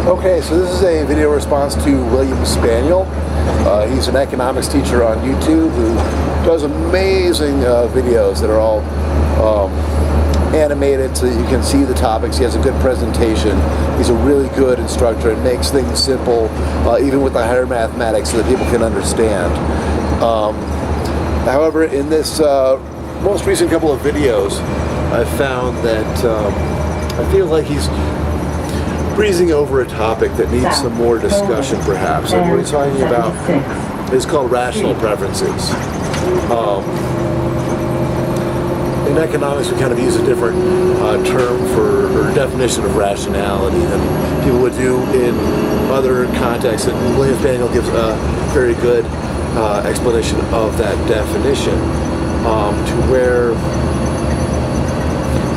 Okay, so this is a video response to William Spaniel. He's an economics teacher on YouTube who does amazing videos that are all animated so that you can see the topics. He has a good presentation. He's a really good instructor and makes things simple, even with the higher mathematics, so that people can understand. However, in this most recent couple of videos, I found that I feel like he's breezing over a topic that needs some more discussion, perhaps. And what he's talking about is called rational preferences. In economics, we kind of use a different term or definition of rationality than people would do in other contexts. And William Spaniel gives a very good explanation of that definition to where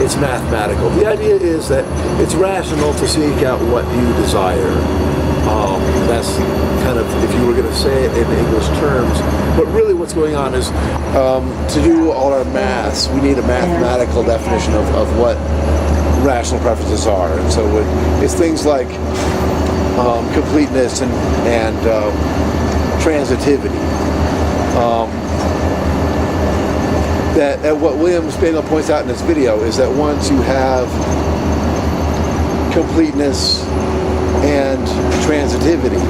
it's mathematical. The idea is that it's rational to seek out what you desire. That's kind of, if you were going to say it in English terms, but really what's going on is to do all our maths, we need a mathematical definition of what rational preferences are. And so it's things like completeness and transitivity. That what William Spaniel points out in this video is that once you have completeness and transitivity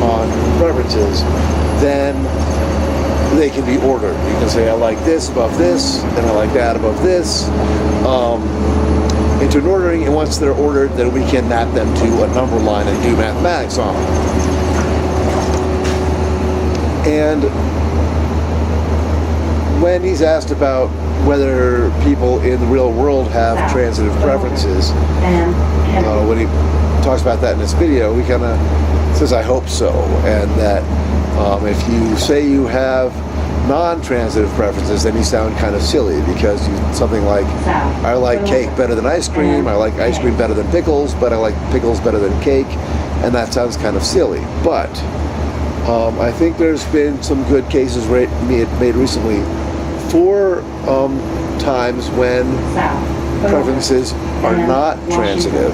on preferences, then they can be ordered. You can say, I like this above this, and I like that above this, into an ordering, and once they're ordered, then we can map them to a number line and do mathematics on them. And when he's asked about whether people in the real world have transitive preferences, when he talks about that in this video, he kind of says, I hope so, and that if you say you have non-transitive preferences, then you sound kind of silly, because something like, I like cake better than ice cream, I like ice cream better than pickles, but I like pickles better than cake, and that sounds kind of silly. But I think there's been some good cases made recently for times when preferences are not transitive.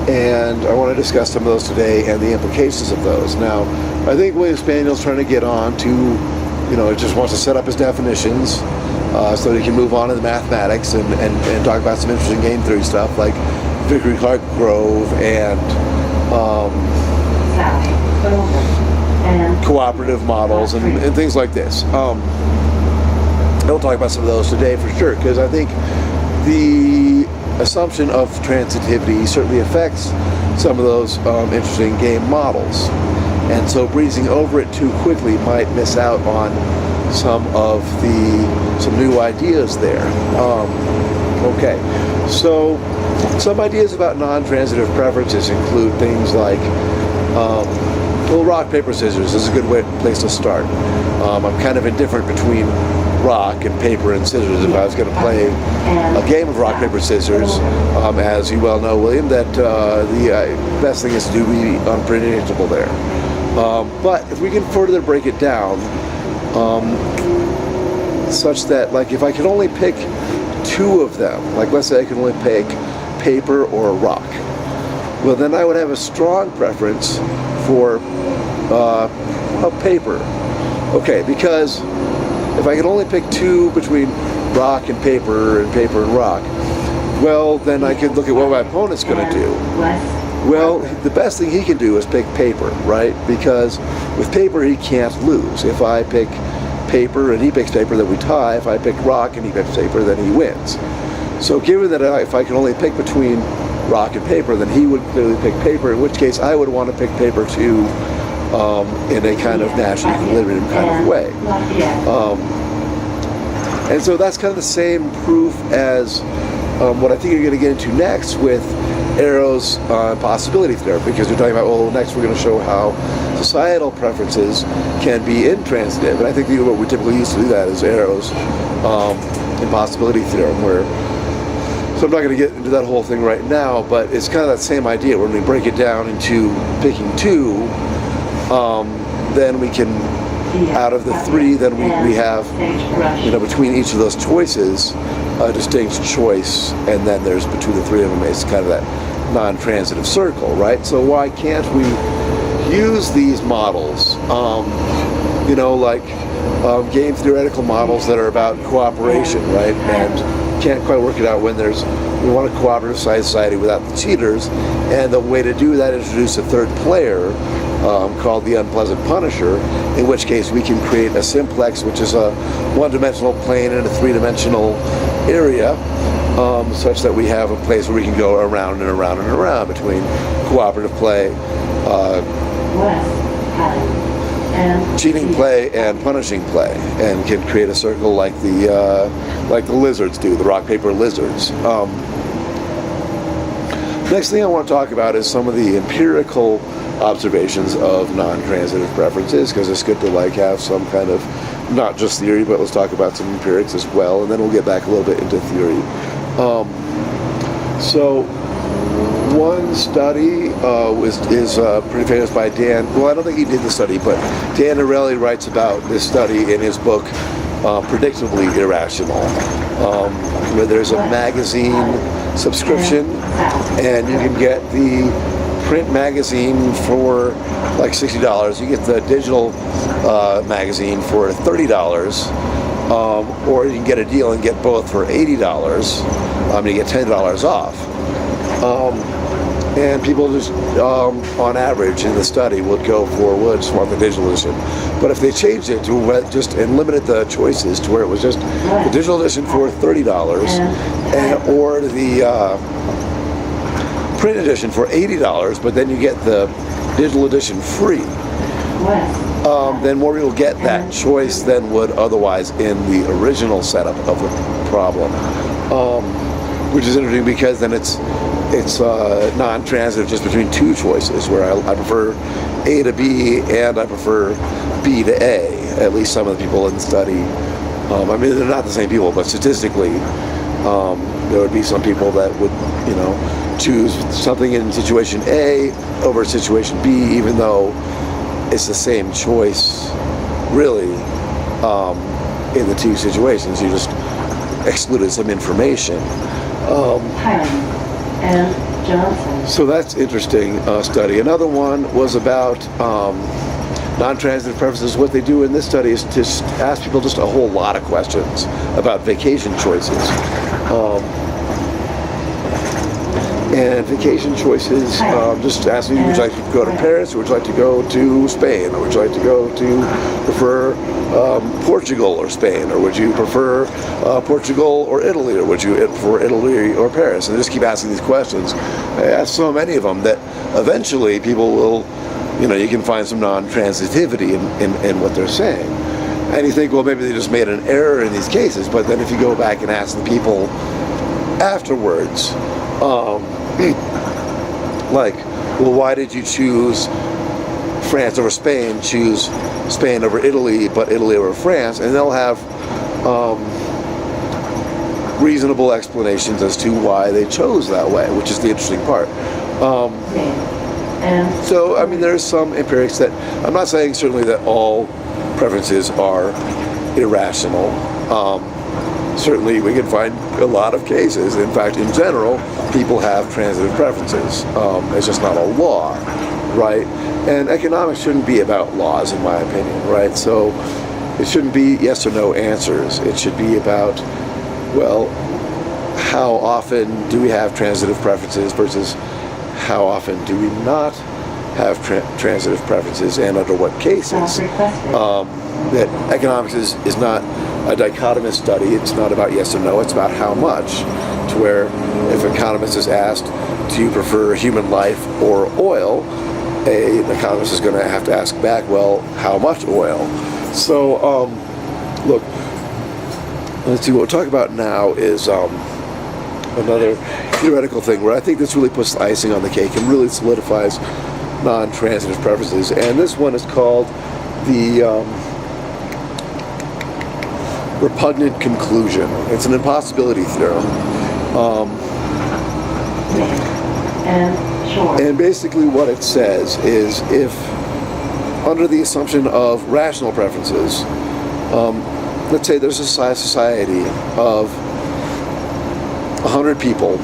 And I want to discuss some of those today and the implications of those. Now, I think William Spaniel's trying to get on to, just wants to set up his definitions so that he can move on to the mathematics and talk about some interesting game theory stuff like Vickrey-Clark Grove and cooperative models and things like this. I'll talk about some of those today for sure, because I think the assumption of transitivity certainly affects some of those interesting game models. And so breezing over it too quickly might miss out on some new ideas there. Okay, so some ideas about non-transitive preferences include things like rock, paper, scissors is a good place to start. I'm kind of indifferent between rock and paper and scissors. If I was going to play a game of rock, paper, scissors, as you well know, William, that the best thing is to be unpredictable there. But if we can further break it down, such that, like, if I could only pick two of them, like let's say I can only pick paper or rock, well, then I would have a strong preference for paper. Okay, because if I could only pick two between rock and paper and rock, well, then I could look at what my opponent's going to do. Well, the best thing he can do is pick paper, right? Because with paper, he can't lose. If I pick paper and he picks paper, then we tie. If I pick rock and he picks paper, then he wins. So given that if I can only pick between rock and paper, then he would clearly pick paper, in which case I would want to pick paper too, in a kind of natural equilibrium kind of way. And so that's kind of the same proof as what I think you're going to get into next with Arrow's possibility theorem, because you're talking about, well, next we're going to show how societal preferences can be intransitive. And I think what we typically use to do that is Arrow's impossibility theorem, where, so I'm not going to get into that whole thing right now, but it's kind of that same idea. When we break it down into picking two, then we can, out of the three, then we have, between each of those choices, a distinct choice, and then there's between the three of them, it's kind of that non-transitive circle, right? So why can't we use these models, like game theoretical models that are about cooperation, right? And can't quite work it out when we want a cooperative society without the cheaters, and the way to do that is introduce a third player called the unpleasant punisher, in which case we can create a simplex, which is a one-dimensional plane in a three-dimensional area, such that we have a place where we can go around and around and around between cooperative play, cheating play, and punishing play, and can create a circle like the lizards do, the rock paper lizards. Next thing I want to talk about is some of the empirical observations of non-transitive preferences, because it's good to have some kind of not just theory, but let's talk about some empirics as well, and then we'll get back a little bit into theory. So one study is pretty famous by Dan. Well, I don't think he did the study, but Dan Ariely writes about this study in his book, Predictably Irrational, where there's a magazine subscription, and you can get the print magazine for like $60. You get the digital magazine for $30, or you can get a deal and get both for $80. You get $10 off. And people just, on average, in the study, would just want the digital edition. But if they changed it to and limited the choices to where it was just the digital edition for $30, or the print edition for $80, but then you get the digital edition free, then more people get that choice than would otherwise in the original setup of the problem, which is interesting because then it's non-transitive just between two choices, where I prefer A to B and I prefer B to A. At least some of the people in the study, they're not the same people, but statistically there would be some people that would choose something in situation A over situation B, even though it's the same choice really in the two situations. You just excluded some information. And Johnson. So that's interesting study. Another one was about non-transitive preferences. What they do in this study is to ask people just a whole lot of questions about vacation choices. And vacation choices, just asking you, would you like to go to Paris, or would you like to go to Spain, or would you like to prefer Portugal or Spain, or would you prefer Portugal or Italy, or would you prefer Italy or Paris? And they just keep asking these questions. I ask so many of them that eventually people will, you can find some non-transitivity in what they're saying. And you think, well, maybe they just made an error in these cases, but then if you go back and ask the people afterwards, well, why did you choose France over Spain, choose Spain over Italy, but Italy over France? And they'll have reasonable explanations as to why they chose that way, which is the interesting part. So, there's some empirics that, I'm not saying certainly that all preferences are irrational. Certainly we can find a lot of cases. In fact, in general, people have transitive preferences. It's just not a law, right? And economics shouldn't be about laws, in my opinion, right? So it shouldn't be yes or no answers. It should be about, well, how often do we have transitive preferences versus how often do we not have transitive preferences, and under what cases. That economics is not a dichotomous study. It's not about yes or no. It's about how much. To where if an economist is asked, do you prefer human life or oil, an economist is going to have to ask back, well, how much oil? So, look, let's see, what we'll talk about now is another theoretical thing where I think this really puts the icing on the cake and really solidifies non-transitive preferences. And this one is called the repugnant conclusion. It's an impossibility theorem. And basically what it says is, if under the assumption of rational preferences, let's say there's a society of 100 people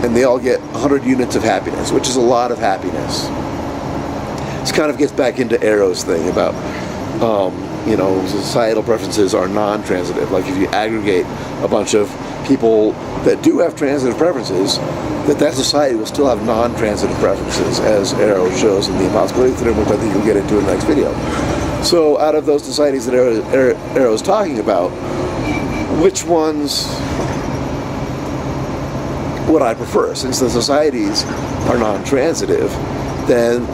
and they all get 100 units of happiness, which is a lot of happiness. This kind of gets back into Arrow's thing about, societal preferences are non-transitive. Like if you aggregate a bunch of people that do have transitive preferences, that society will still have non-transitive preferences, as Arrow shows in the impossibility theorem, which I think you'll get into in the next video. So out of those societies that Arrow is talking about, which ones would I prefer? Since the societies are non-transitive, then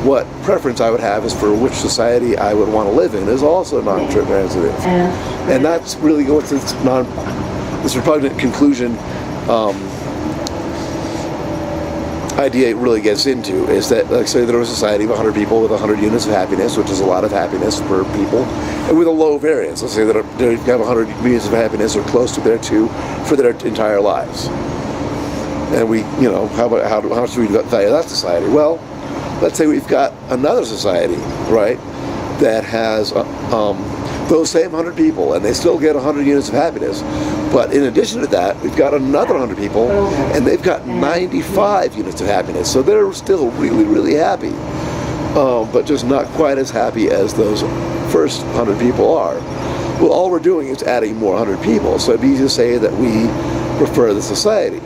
what preference I would have is for which society I would want to live in is also non-transitive. And that's really what this repugnant conclusion idea it really gets into, is that, like, say there was a society of 100 people with 100 units of happiness, which is a lot of happiness for people, and with a low variance. Let's say that they have 100 units of happiness or close to their two for their entire lives. And we, how much do we value that society? Well, let's say we've got another society, right, that has those same 100 people, and they still get 100 units of happiness. But in addition to that, we've got another 100 people, and they've got 95 units of happiness. So they're still really, really happy, but just not quite as happy as those first 100 people are. Well, all we're doing is adding more 100 people, so it'd be easy to say that we prefer the society.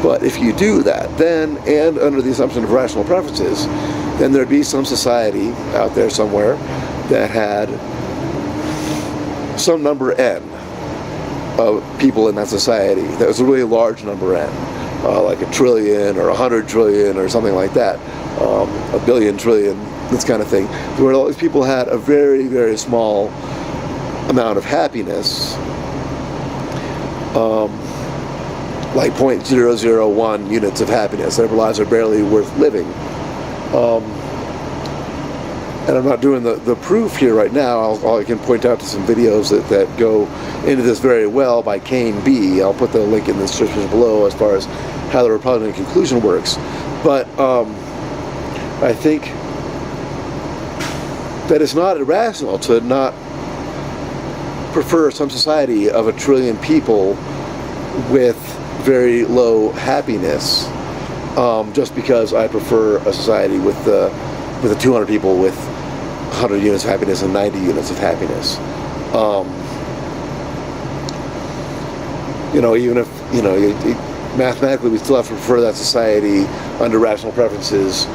But if you do that, then, and under the assumption of rational preferences, then there'd be some society out there somewhere that had some number n of people in that society that was a really large number n, like 1 trillion or 100 trillion or something like that, 1 billion trillion, this kind of thing, where all these people had a very, very small amount of happiness, like 0.001 units of happiness. Their lives are barely worth living. And I'm not doing the proof here right now. I can point out to some videos that go into this very well by Kane B. I'll put the link in the description below as far as how the repugnant conclusion works. But I think that it's not irrational to not prefer some society of 1 trillion people with very low happiness, just because I prefer a society with the 200 people with 100 units of happiness and 90 units of happiness. Even if mathematically we still have to prefer that society under rational preferences,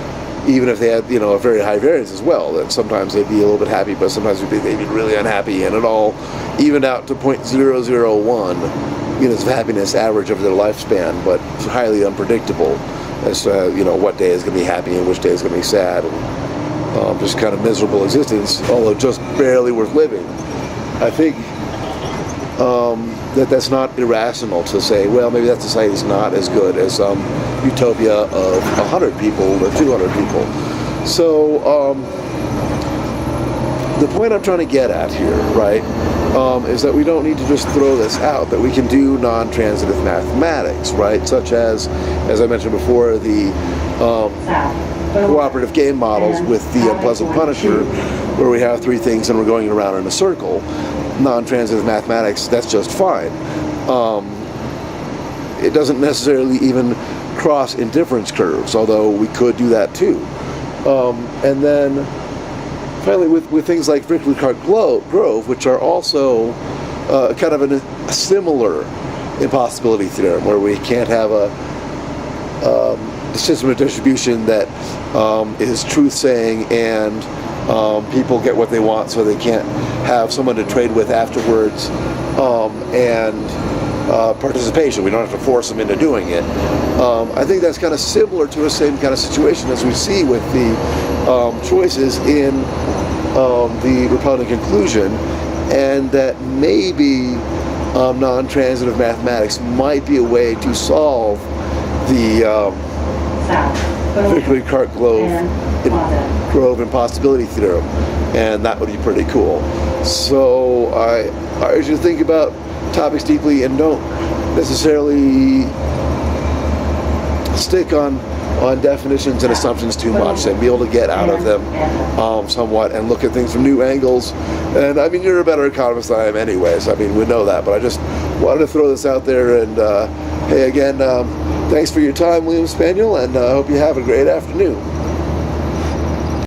even if they had a very high variance as well. That sometimes they'd be a little bit happy, but sometimes they'd be really unhappy, and it all evened out to 0.001 units of happiness average over their lifespan, but it's highly unpredictable as to what day is going to be happy and which day is going to be sad, and just kind of miserable existence, although just barely worth living. I think that's not irrational to say, well, maybe that society is not as good as some utopia of 100 people or 200 people. So the point I'm trying to get at here, right, is that we don't need to just throw this out, that we can do non-transitive mathematics, right, such as I mentioned before, the cooperative game models with the unpleasant punisher, where we have 3 things and we're going around in a circle. Non-transitive mathematics, that's just fine. It doesn't necessarily even cross indifference curves, although we could do that too. And then finally, with things like Vickrey-Clark-Grove, which are also kind of a similar impossibility theorem, where we can't have a system of distribution that is truth-saying and people get what they want, so they can't have someone to trade with afterwards, and participation. We don't have to force them into doing it. I think that's kind of similar to the same kind of situation as we see with the choices in the repugnant conclusion, and that maybe non-transitive mathematics might be a way to solve the Vickrey-Clark-Grove impossibility theorem, and that would be pretty cool. So I urge you to think about topics deeply and don't necessarily stick on definitions and assumptions too much, and be able to get out of them somewhat and look at things from new angles. And I mean, you're a better economist than I am anyways. I mean, we know that, but I just wanted to throw this out there and Hey, again, thanks for your time, William Spaniel, and I hope you have a great afternoon.